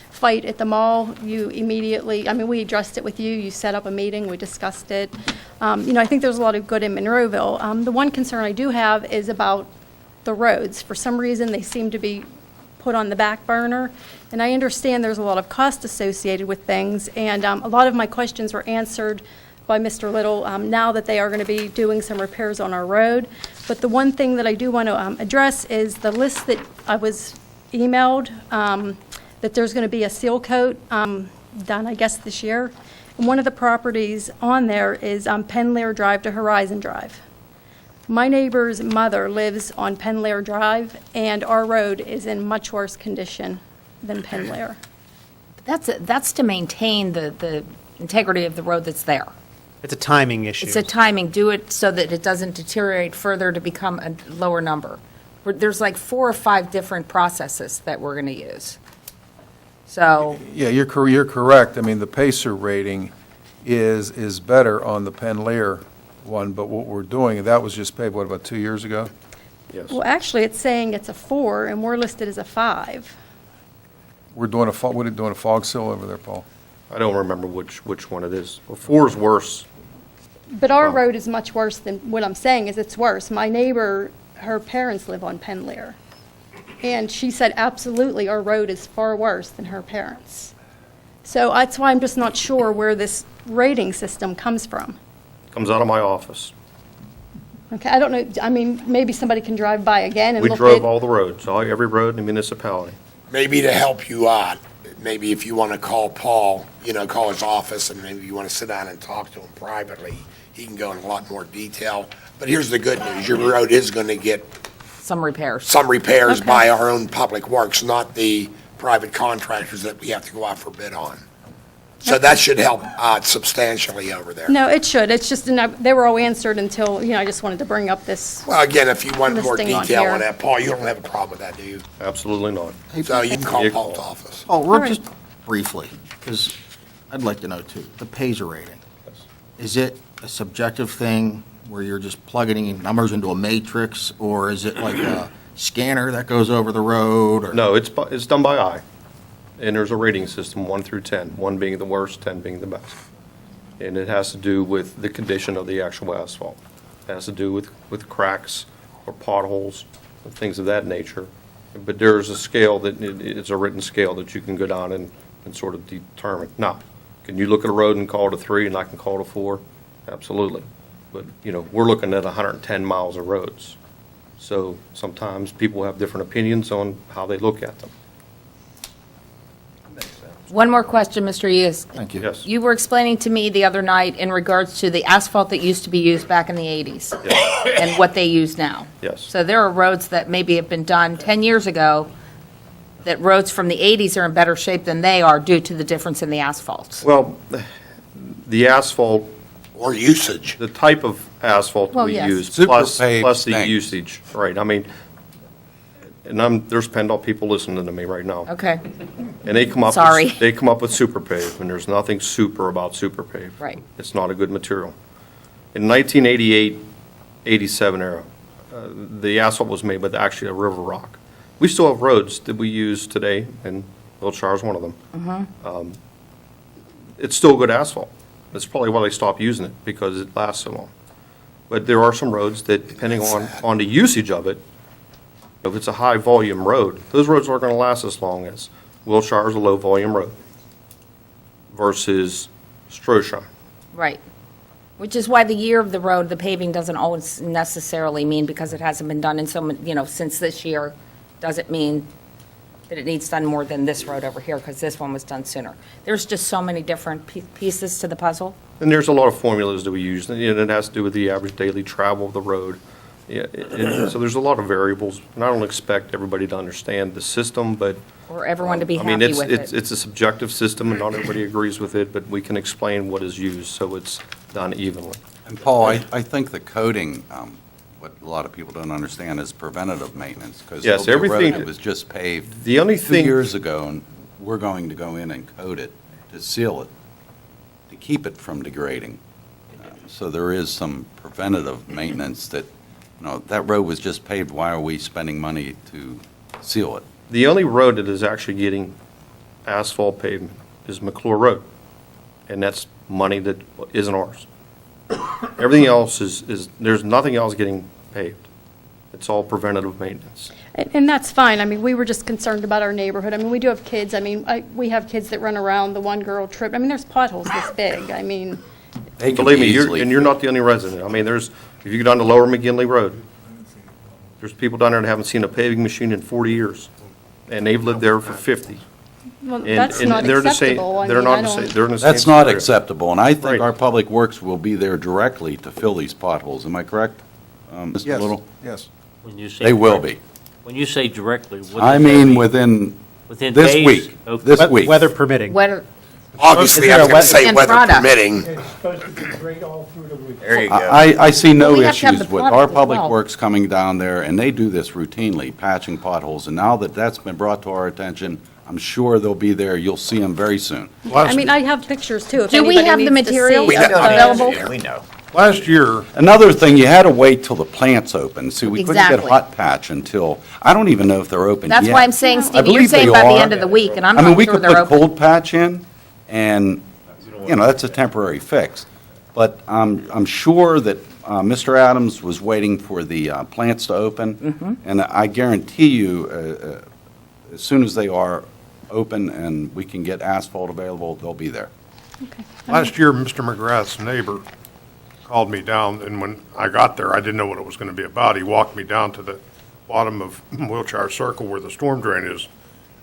fight at the mall, you immediately, I mean, we addressed it with you. You set up a meeting, we discussed it. I think there's a lot of good in Monroeville. The one concern I do have is about the roads. For some reason, they seem to be put on the back burner. And I understand there's a lot of cost associated with things, and a lot of my questions were answered by Mr. Little now that they are going to be doing some repairs on our road. But the one thing that I do want to address is the list that I was emailed, that there's going to be a seal coat done, I guess, this year. And one of the properties on there is Penlear Drive to Horizon Drive. My neighbor's mother lives on Penlear Drive, and our road is in much worse condition than Penlear. That's to maintain the integrity of the road that's there. It's a timing issue. It's a timing. Do it so that it doesn't deteriorate further to become a lower number. There's like 4 or 5 different processes that we're going to use. So, Yeah, you're correct. I mean, the Pacer rating is better on the Penlear one, but what we're doing, that was just paid, what, about 2 years ago? Yes. Well, actually, it's saying it's a 4, and we're listed as a 5. We're doing a fog seal over there, Paul. I don't remember which one it is. Well, 4 is worse. But our road is much worse than, what I'm saying is it's worse. My neighbor, her parents live on Penlear. And she said, absolutely, our road is far worse than her parents. So that's why I'm just not sure where this rating system comes from. Comes out of my office. Okay, I don't know, I mean, maybe somebody can drive by again and We look drove at. all the roads, every road in the municipality. Maybe to help you out, maybe if you want to call Paul, call his office, and maybe you want to sit down and talk to him privately, he can go in a lot more detail. But here's the good news, your road is going to get Some repairs. some repairs Okay. by our own public works, not the private contractors that we have to go out for bid on. So that should help substantially over there. No, it should, it's just, they were all answered until, I just wanted to bring up this. Well, again, if you want more Listing on detail here. on that, Paul, you don't have a problem with that, do you? Absolutely not. So you can call Yeah. Paul's office. Oh, All we're right. just briefly, because I'd like to know too, the PASER rating. Is it a subjective thing where you're just plugging in numbers into a matrix, or is it like a scanner that goes over the road? Or No, it's done by eye. And there's a rating system, 1 through 10, 1 being the worst, 10 being the best. And it has to do with the condition of the actual asphalt. It has to do with cracks or potholes and things of that nature. But there's a scale it's a written scale that you can go down and sort of determine. Now, can you look at a road and call it a 3 and I can call it a 4? Absolutely. But, we're looking at 110 miles of roads. So sometimes people have different opinions on how they look at them. One more question, Mr. Hughes. Thank you. Yes. You were explaining to me the other night in regards to the asphalt that used to be used back in the 80s and what they use now. Yes. So there are roads that maybe have been done 10 years ago, that roads from the 80s are in better shape than they are due to the difference in the asphalts. Well, the asphalt, Or usage. the type of asphalt Well, we yes. use, Super plus paved the stinks. usage, right? I mean, and there's PennDOT people listening to me right now. Okay, And they come up. Sorry. They come up with super pave, and there's nothing super about super pave. Right. It's not a good material. In 1988, 87 era, the asphalt was made with actually a river rock. We still have roads that we use today, and Wiltshire is one of them. It's still good asphalt. That's probably why they stopped using it, because it lasts so long. But there are some roads that, depending on the usage of it, if it's a high-volume road, those roads aren't going to last as long as Wiltshire is a low-volume road versus Stroshine. right. Which is why the year of the road, the paving doesn't always necessarily mean, because it hasn't been done in since this year, doesn't mean that it needs done more than this road over here, because this one was done sooner. There's just so many different pieces to the puzzle. And there's a lot of formulas that we use, and it has to do with the average daily travel of the road. Yeah, so there's a lot of variables, and I don't expect everybody to understand the system, but. Or everyone to be I mean, happy with it. it's a subjective system, and not everybody agrees with it, but we can explain what is used, so it's done evenly. And Paul, I think the coding, what a lot of people don't understand is preventative maintenance, because Yes, there'll be a road everything- that was just paved The only 2 thing. years ago, and we're going to go in and code it, to seal it, to keep it from degrading. So there is some preventative maintenance that, that road was just paved, why are we spending money to seal it? The only road that is actually getting asphalt pavement is McClure Road, and that's money that isn't ours. Everything else is, there's nothing else getting paved. It's all preventative maintenance. And that's fine. I mean, we were just concerned about our neighborhood. I mean, we do have kids. I mean, we have kids that run around the one-girl trip. I mean, there's potholes this big. I mean, They can Believe be me, easily and you're not the only resident. I mean, if you go down to Lower McGinley Road, there's people down there that haven't seen a paving machine in 40 years, and they've lived there for 50. well, And- that's and not they're the same- acceptable. I They're mean, not I the don't. same, they're in the same. That's not scenario. acceptable, and I think Right. our Public Works will be there directly to fill these potholes. Am I correct, Mr. Yes, Little? yes. When you say They will direct- be. When you say directly, what does I that mean, mean? within Within this days? week, Okay. this week. Weather permitting. Whether, Obviously, Is I there was a going to say end weather product? permitting. It's supposed to be great all through the week. There you go. I see no Well, we have to have issues the with product our as Public well. Works coming down there, and they do this routinely, patching potholes. And now that that's been brought to our attention, I'm sure they'll be there. You'll see them very soon. I mean, I have pictures too. If Do we anybody have the needs to material see. We know- available? Yeah. We know. Last year, Another thing, you had to wait till the plants open. See, we couldn't get Exactly. hot patch until, I don't even know if they're open yet. That's why I'm saying, I Stevie, you're believe saying they by the are. end of the week, and I'm I mean, not we sure could they're put open. cold patch in, and, that's a temporary fix. But I'm sure that Mr. Adams was waiting for the plants to open, and I guarantee you, as soon as they are open and we can get asphalt available, they'll be there. last year, Mr. McGrath's neighbor called me down, and when I got there, I didn't know what it was going to be about. He walked me down to the bottom of Wilshire Circle where the storm drain is,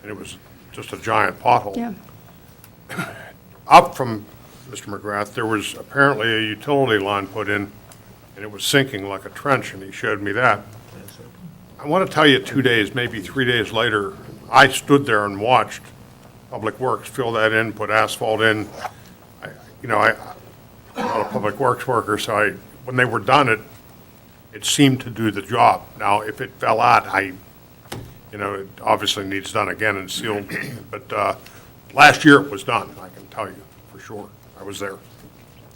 and it was just a giant pothole. Yeah. Up from Mr. McGrath, there was apparently a utility line put in, and it was sinking like a trench, and he showed me that. I want to tell you, 2 days, maybe 3 days later, I stood there and watched Public Works fill that in, put asphalt in. I'm not a Public Works worker, so when they were done, it seemed to do the job. Now, if it fell out, it obviously needs done again and sealed, but last year it was done, I can tell you, for sure. I was there.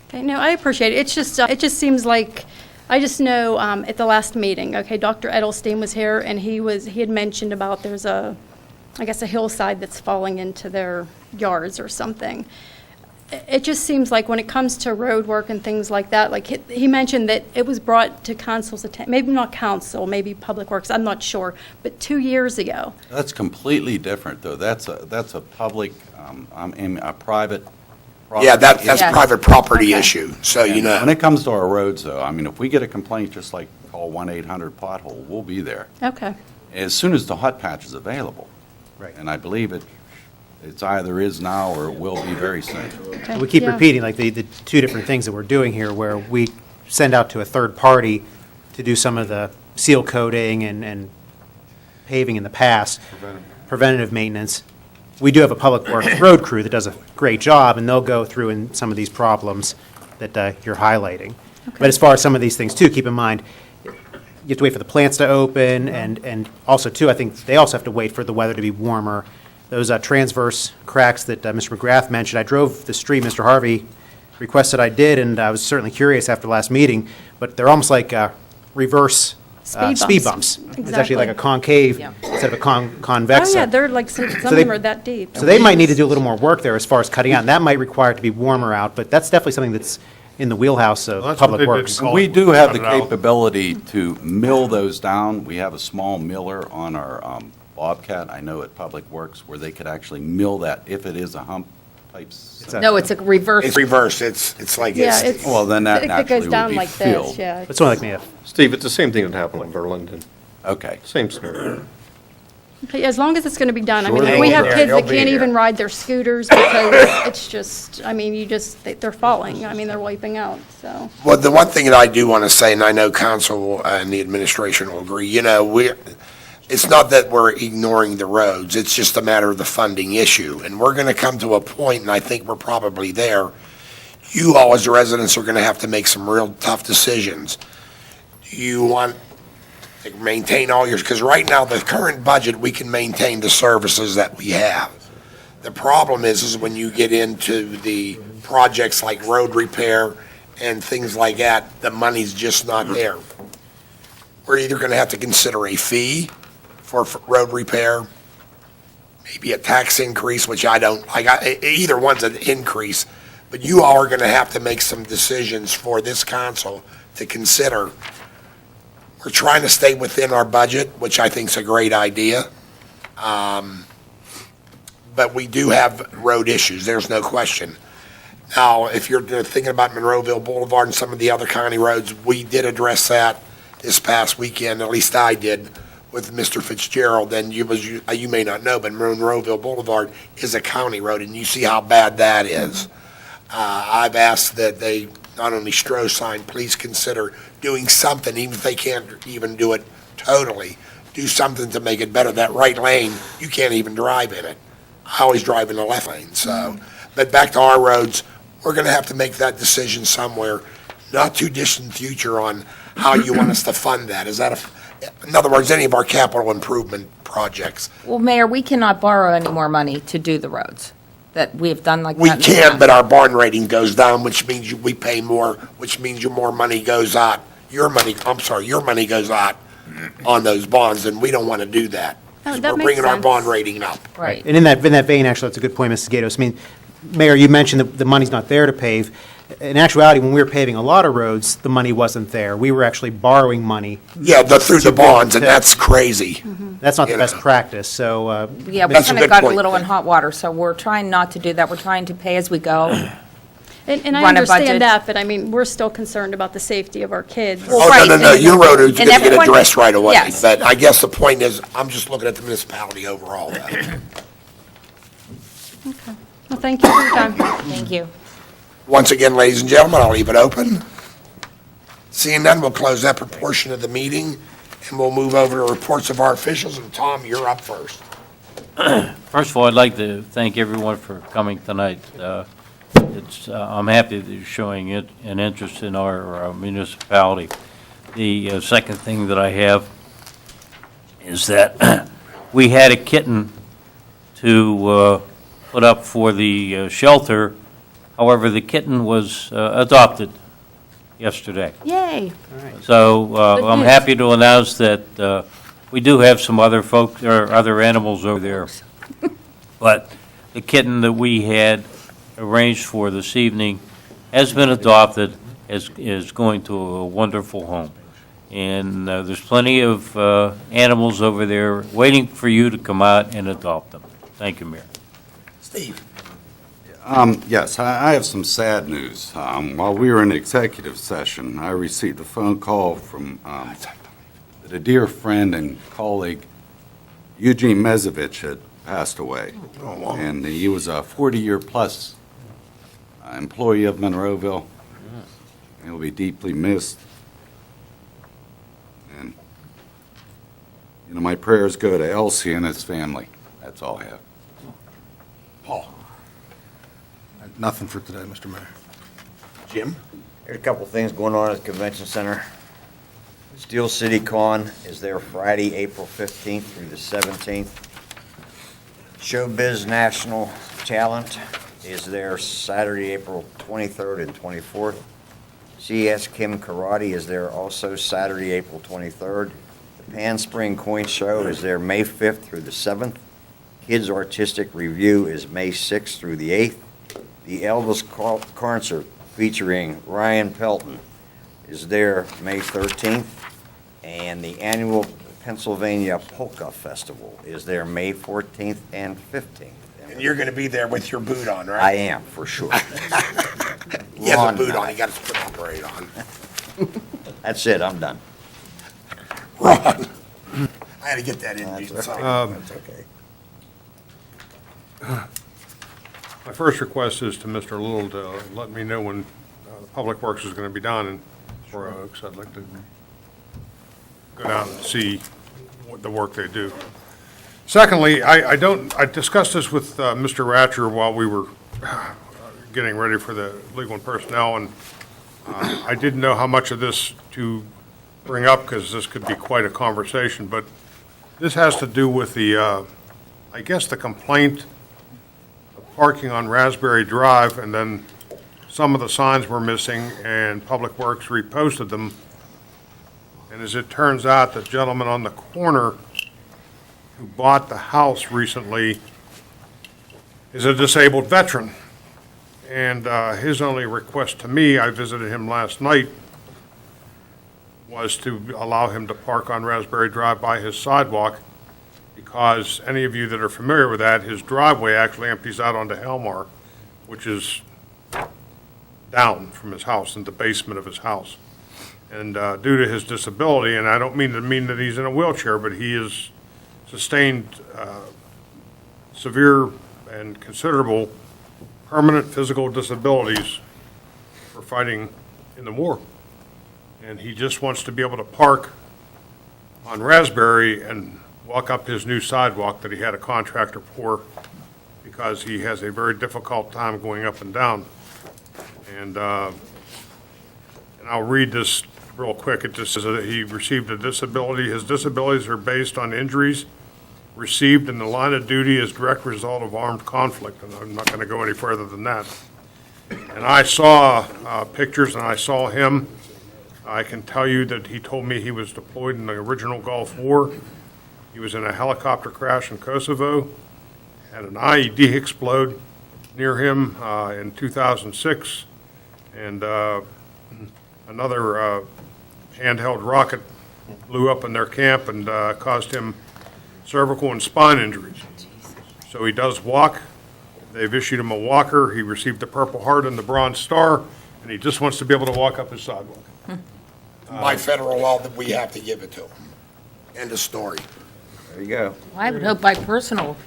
Okay, no, I appreciate it. It's just, it just seems like, I just know at the last meeting, okay, Dr. Edelstein was here, and he had mentioned about there's a hillside that's falling into their yards or something. It just seems like when it comes to road work and things like that, like he mentioned that it was brought to council's attention, maybe not council, maybe Public Works, I'm not sure, but 2 years ago. That's completely different, though. That's a public, a private. Yeah, that's Yes. private property Okay. issue, so you When know. it comes to our roads, though, if we get a complaint, just like call 1-800-POTHOLE, we'll be there Okay. as soon as the hot patch is available. Right. And I believe it's either is now or it will be very soon. Okay. We keep Yeah. repeating, like, the two different things that we're doing here, where we send out to a third party to do some of the seal coating and paving in the past. Preventative maintenance. We do have a public works road crew that does a great job, and they'll go through in some of these problems that you're highlighting. But as far as some of these things, too, keep in mind, you have to wait for the plants to open, and also, too, I think they also have to wait for the weather to be warmer. Those transverse cracks that Mr. McGrath mentioned, I drove the street Mr. Harvey requested I did, and I was certainly curious after last meeting, but they're almost like reverse speed bumps. It's actually like a concave Yeah. instead of a convex. Oh, yeah, they're like, some of they- them are that deep. So they might need to do a little more work there as far as cutting out, and that might require it to be warmer out, but that's definitely something that's in the wheelhouse of that's what Public they did Works. call We do have the Cut it out. capability to mill those down. We have a small miller on our Bobcat, I know at Public Works, where they could actually mill that if it is a hump type. No, it's a reverse. It's reversed, it's like, Yeah, it's. Well, then that it naturally goes would down be like filled. this, yeah. It's only like me, Steve, it's the same thing that happened in Burlington. Okay. Same scenario. Okay, as long as it's going to be done. I Sure mean, they'll we be have there. kids They'll that be can't there. even ride their scooters because it's just, I mean, they're falling. I mean, they're wiping out, so. Well, the one thing that I do want to say, and I know council and the administration will agree, it's not that we're ignoring the roads, it's just a matter of the funding issue. And we're going to come to a point, and I think we're probably there, you all as the residents are going to have to make some real tough decisions. Do you want to maintain all yours, because right now, the current budget, we can maintain the services that we have. The problem is when you get into the projects like road repair and things like that, the money's just not there. We're either going to have to consider a fee for road repair, maybe a tax increase, which I don't, either one's an increase, but you all are going to have to make some decisions for this council to consider. We're trying to stay within our budget, which I think is a great idea. But we do have road issues, there's no question. Now, if you're thinking about Monroeville Boulevard and some of the other county roads, we did address that this past weekend, at least I did, with Mr. Fitzgerald. And you may not know, but Monroeville Boulevard is a county road, and you see how bad that is. I've asked that they not only Stroh sign, please consider doing something, even if they can't even do it totally, do something to make it better. That right lane, you can't even drive in it. I always drive in the left lane, so. But back to our roads, we're going to have to make that decision somewhere, not too distant future, on how you want us to fund that. Is that, in other words, any of our capital improvement projects? Well, Mayor, we cannot borrow any more money to do the roads that we have done like that. We in the can, past. but our bond rating goes down, which means we pay more, which means your more money goes out. Your money goes out on those bonds, and we don't want to do that. Oh, 'Cause that we're makes bringing our sense. bond rating up. Right. And in that vein, actually, that's a good point, Mrs. Gatos. I mean, Mayor, you mentioned that the money's not there to pave. In actuality, when we were paving a lot of roads, the money wasn't there. We were actually borrowing money. Yeah, through the bonds, and that's crazy. That's not the You best know. practice, so, Yeah, we That's a kind of good got a point. little in hot water, so we're trying not to do that. We're trying to pay as we go. And I run a budget. understand that, but I mean, we're still concerned about the safety of our kids. Well, Oh, right, no, no, no, and- your road is and going to get everyone- addressed right away. Yes. But I guess the point is, I'm just looking at the municipality overall, though. Well, thank you for your time. Thank you. Once again, ladies and gentlemen, I'll leave it open. Seeing none, we'll close that portion of the meeting, and we'll move over to reports of our officials. And Tom, you're up first. First of all, I'd like to thank everyone for coming tonight. I'm happy that you're showing an interest in our municipality. The second thing that I have is that we had a kitten to put up for the shelter. However, the kitten was adopted yesterday. Yay. So I'm news. happy to announce that we do have some other folks, or other animals over there. But the kitten that we had arranged for this evening has been adopted, is going to a wonderful home. And there's plenty of animals over there waiting for you to come out and adopt them. Thank you, Mayor. Steve. Yes, I have some sad news. While we were in executive session, I received a phone call from a dear friend and colleague, Eugene Mezevich, had passed away. And he was a 40-year-plus employee of Monroeville. He'll be deeply missed. And, my prayers go to Elsie and his family. That's all I have. Paul. Nothing for today, Mr. Mayor. Jim? There's a couple things going on at the convention center. Steel City Con is there Friday, April 15th through the 17th. Showbiz National Talent is there Saturday, April 23rd and 24th. CS Kim Karate is there also Saturday, April 23rd. The Pan Spring Coin Show is there May 5th through the 7th. Kids Artistic Review is May 6th through the 8th. The Elvis Concert featuring Ryan Pelton is there May 13th. And the annual Pennsylvania Polka Festival is there May 14th and 15th. And you're going to be there with your boot on, I right? am, for sure. He has a Ron, boot on, he got his foot parade on. That's it, I'm done. Ron, I had to get that in. That's Pete, sorry. That's okay. My first request is to Mr. Little to let me know when Public Works is going to be done in Four Oaks. I'd like to go down and see what the work they do. Secondly, I discussed this with Mr. Ratcher while we were getting ready for the legal and personnel, and I didn't know how much of this to bring up because this could be quite a conversation, but this has to do with the, I guess, the complaint of parking on Raspberry Drive, and then some of the signs were missing, and Public Works reposted them. And as it turns out, the gentleman on the corner who bought the house recently is a disabled veteran. And his only request to me, I visited him last night, was to allow him to park on Raspberry Drive by his sidewalk, because any of you that are familiar with that, his driveway actually empties out onto Helmar, which is down from his house, in the basement of his house. And due to his disability, and I don't mean that he's in a wheelchair, but he has sustained severe and considerable permanent physical disabilities for fighting in the war. And he just wants to be able to park on Raspberry and walk up his new sidewalk that he had a contractor pour, because he has a very difficult time going up and down. And I'll read this real quick. It just says that he received a disability. His disabilities are based on injuries received in the line of duty as direct result of armed conflict, and I'm not going to go any further than that. And I saw pictures, and I saw him. I can tell you that he told me he was deployed in the original Gulf War. He was in a helicopter crash in Kosovo, had an IED explode near him in 2006, and another handheld rocket blew up in their camp and caused him cervical and spine injuries. So he does walk. They've issued him a walker. He received the Purple Heart and the Bronze Star, and he just wants to be able to walk up his sidewalk. By federal law, that we have to give it to him. End of story. There you go. I would hope by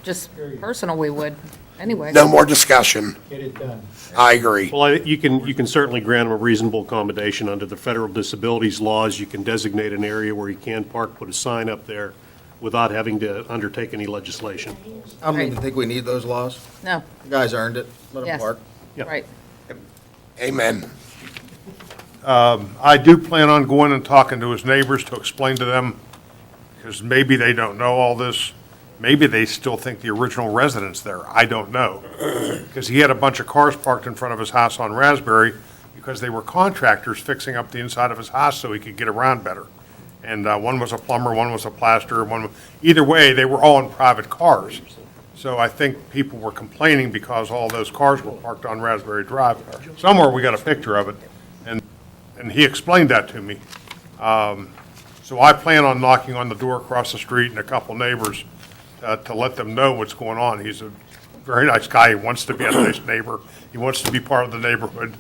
just personal we would, anyway. No more discussion. Get it done. I agree. Well, you can certainly grant him a reasonable accommodation under the federal disabilities laws. You can designate an area where he can park, put a sign up there without having to undertake any legislation. I don't even think we need those laws. No, The guy's earned it. Let him Yes. park. right. Amen. I do plan on going and talking to his neighbors to explain to them, because maybe they don't know all this. Maybe they still think the original resident's there. I don't know. Because he had a bunch of cars parked in front of his house on Raspberry because they were contractors fixing up the inside of his house so he could get around better. And one was a plumber, one was a plasterer, either way, they were all in private cars. So I think people were complaining because all those cars were parked on Raspberry Drive. Somewhere we got a picture of it, and he explained that to me. So I plan on knocking on the door across the street and a couple neighbors to let them know what's going on. He's a very nice guy. He wants to be a nice neighbor. He wants to be part of the neighborhood,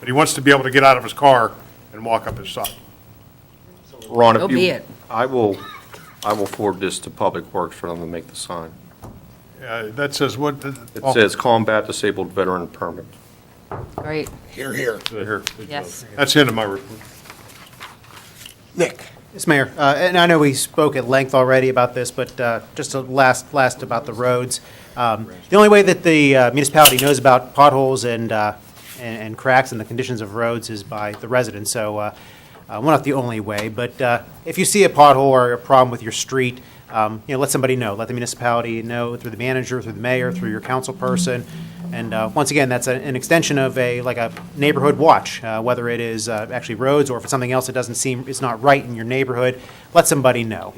but he wants to be able to get out of his car and walk up his side. Ron, So if be you, it. I will forward this to Public Works for them to make the sign. That says what? It says Combat Disabled Veteran Permit. Great, Here, here. Here. yes. That's the end of my report. Nick? Yes, Mayor. And I know we spoke at length already about this, but just to last about the roads. The only way that the municipality knows about potholes and cracks and the conditions of roads is by the residents. So, well, not the only way, but if you see a pothole or a problem with your street, let somebody know. Let the municipality know through the manager, through the mayor, through your council person. And once again, that's an extension of a neighborhood watch, whether it is actually roads or if it's something else that doesn't seem, it's not right in your neighborhood, let somebody know.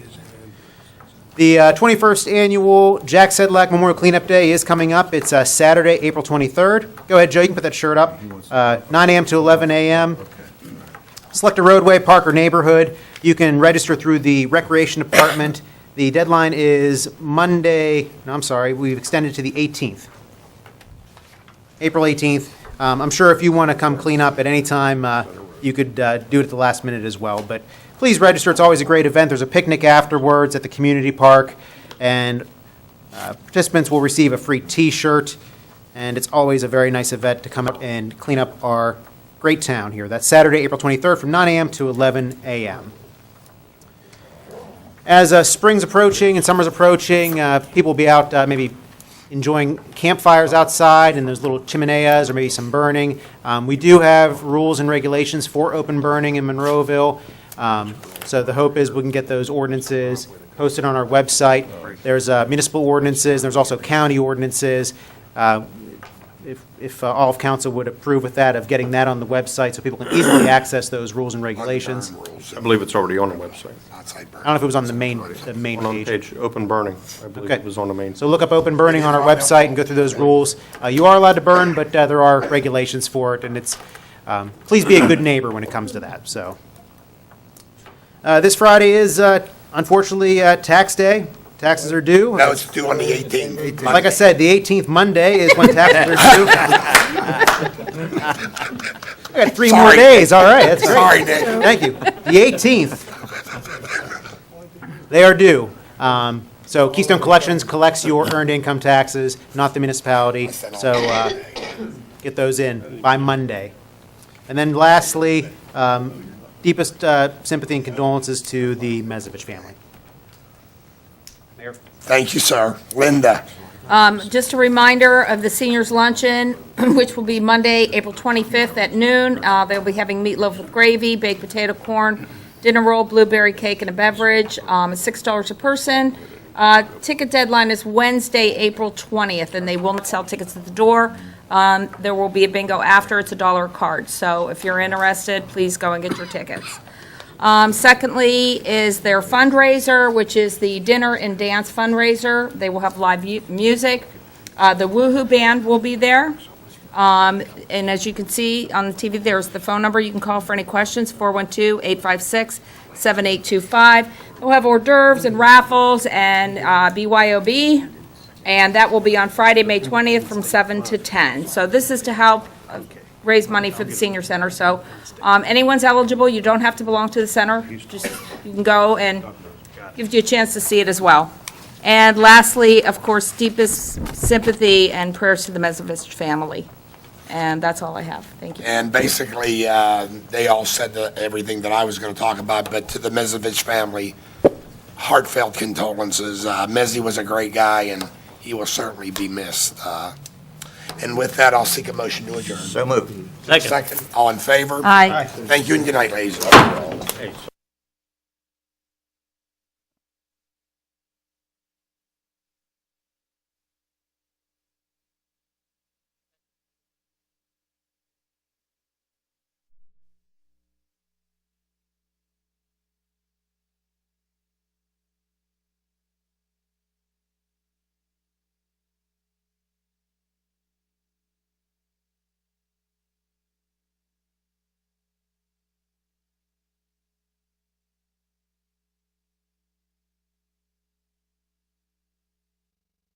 The 21st Annual Jack Sedlak Memorial Cleanup Day is coming up. It's Saturday, April 23rd. Go ahead, Joe, you can put that shirt up. 9 a.m. to 11 a.m. Select a roadway, park, or neighborhood. You can register through the Recreation Department. The deadline is Monday, we've extended to the 18th. April 18th. I'm sure if you want to come clean up at any time, you could do it at the last minute as well. But please register. It's always a great event. There's a picnic afterwards at the community park, and participants will receive a free T-shirt. And it's always a very nice event to come out and clean up our great town here. That's Saturday, April 23rd from 9 a.m. to 11 a.m. As spring's approaching and summer's approaching, people will be out maybe enjoying campfires outside and those little chimeneas or maybe some burning. We do have rules and regulations for open burning in Monroeville. So the hope is we can get those ordinances posted on our website. There's municipal ordinances. There's also county ordinances. If all of council would approve with that, of getting that on the website so people can easily access those rules and regulations. I believe it's already on the website. I don't know if it was on the main On page. page, open burning. I believe Okay. it was on the main. So look up open burning on our website and go through those rules. You are allowed to burn, but there are regulations for it, and it's, please be a good neighbor when it comes to that, so. This Friday is, unfortunately, tax day. Taxes are due. No, it's due on the 18th. Like I said, the 18th Monday is when taxes are due. I got 3 more Sorry. days, all right, that's great. Sorry, Nick. Thank you. The 18th, they are due. So Keystone Collections collects your earned income taxes, not the municipality, so get those in by Monday. And then lastly, deepest sympathy and condolences to the Mezevich family. Mayor? Thank you, sir. Linda? Just a reminder of the seniors luncheon, which will be Monday, April 25th at noon. They'll be having meatloaf with gravy, baked potato, corn, dinner roll, blueberry cake, and a beverage. It's $6 a person. Ticket deadline is Wednesday, April 20th, and they will not sell tickets at the door. There will be a bingo after. It's $1 a card. So if you're interested, please go and get your tickets. Secondly is their fundraiser, which is the dinner and dance fundraiser. They will have live music. The Woohoo Band will be there. And as you can see on the TV, there's the phone number you can call for any questions, 412-856-7825. We'll have hors d'oeuvres and raffles and BYOB. And that will be on Friday, May 20th, from 7 to 10. So this is to help raise money for the senior center. So anyone's eligible. You don't have to belong to the center. Just, you can go, and gives you a chance to see it as well. And lastly, of course, deepest sympathy and prayers to the Mezovich family. And that's all I have. Thank you. And basically, they all said everything that I was going to talk about, but to the Mezovich family, heartfelt condolences. Mezzy was a great guy, and he will certainly be missed. And with that, I'll seek a motion to adjourn. So moved. Second. All in favor? Aye. Thank you, and good night, ladies and gentlemen.